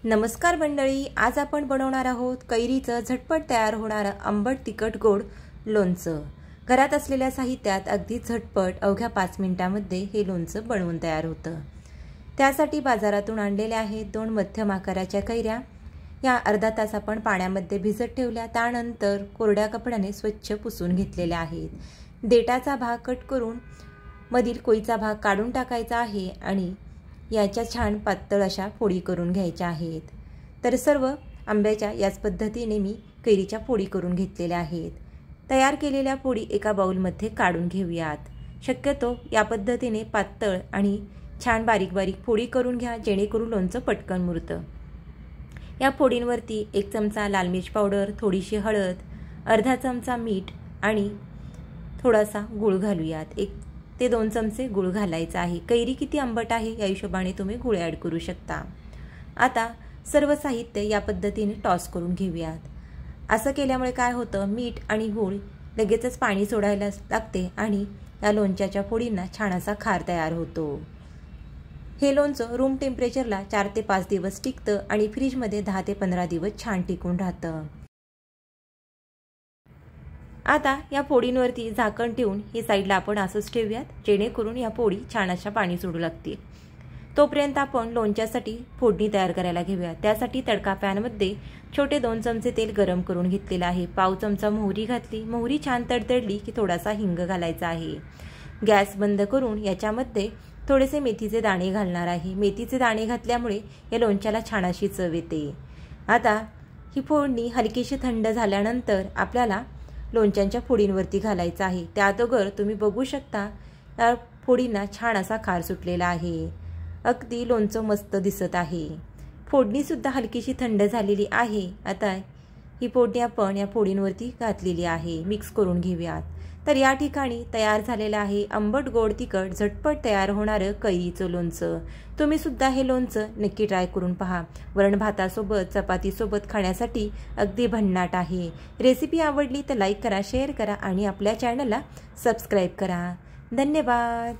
नमस्कार मंडळी, आज आपण बनवणार आहोत कैरीचं झटपट तयार होणारं आंबट तिखट गोड लोणचं। घरात असलेल्या साहित्यात अगदी झटपट अवघ्या 5 मिनिटांमध्ये हे लोणचं बनवून तयार होतं। त्यासाठी बाजारातून आणलेल्या आहेत 2 मध्यम आकाराच्या कैऱ्या। या अर्धा तास आपण पाण्यामध्ये भिजत ठेवल्या, त्यानंतर कोरड्या कपड्याने स्वच्छ पुसून घेतलेल्या आहेत। देठाचा भाग कट करून मधील कोईचा भाग काढून टाकायचा आहे आणि याच्या छान पातळ अशा फोडी करून घ्यायच्या आहेत। तर सर्व आंब्याच्या याच पद्धतीने मी कैरीच्या फोडी करून घेतलेल्या आहेत। तयार केलेल्या फोडी एका बाउलमध्ये काढून घेऊयात। शक्यतो या पद्धतीने पातळ आणि छान बारीक बारीक फोडी करून घ्या, जेणेकरून लोणचं पटकन मुरतं। या फोडींवरती 1 चमचा लाल मिर्च पावडर, थोडीशी हळद, अर्धा चमचा मीठ आणि थोडासा गूळ घालूयात। 1 ते 2 चमचे गूळ घालायचा आहे। कैरी किती आंबट आहे या हिशोबाने तुम्ही गूळ ॲड करू शकता। आता सर्व साहित्य या पद्धतीने टॉस करून घेऊयात। असं केल्यामुळे काय होतं, मीठ आणि गूळ लगेचच पाणी सोडायला लागते आणि या लोणच्याच्या फोडींना छान असा खार तयार होतो। हे लोणचं रूम टेम्परेचरला 4 ते 5 दिवस टिकतं आणि फ्रीजमध्ये 10 ते 15 दिवस छान टिकून राहतं। आता या फोडींवरती झाकण ठेवून हे साईडला आपण असंच ठेवूयात, जेणेकरून या फोडी छान अशा पाणी सोडू लागतील। तोपर्यंत आपण लोणच्यासाठी फोडणी तयार करायला घेऊया। त्यासाठी तडका पॅनमध्ये छोटे 2 चमचे तेल गरम करून घेतलेलं आहे। पाव चमचा मोहरी घातली। मोहरी छान तडतडली की थोडासा हिंग घालायचा आहे। गॅस बंद करून याच्यामध्ये थोडेसे मेथीचे दाणे घालणार आहे। मेथीचे दाणे घातल्यामुळे या लोणच्याला छान अशी चव येते। आता ही फोडणी हलकीशी थंड झाल्यानंतर आपल्याला लोणच्यांच्या फोडींवरती घालायचं आहे। त्या अगोदर तुम्ही बघू शकता या फोडींना छान असा खार सुटलेला आहे। अगदी लोणचं मस्त दिसत आहे। फोडणी सुद्धा हलकीशी थंड झालेली आहे। आता ही फोडणी आपण या फोडींवरती घातलेली आहे। मिक्स करून घेऊयात। तर या ठिकाणी तयार झालेलं आहे आंबट गोड तिखट झटपट तयार होणारं कैरीचं लोणचं। तुम्ही सुद्धा हे लोणचं नक्की ट्राय करून पहा। वरण भातासोबत, चपातीसोबत खाण्यासाठी अगदी भन्नाट आहे। रेसिपी आवडली तर लाईक करा, शेअर करा आणि आपल्या चॅनलला सबस्क्राईब करा। धन्यवाद।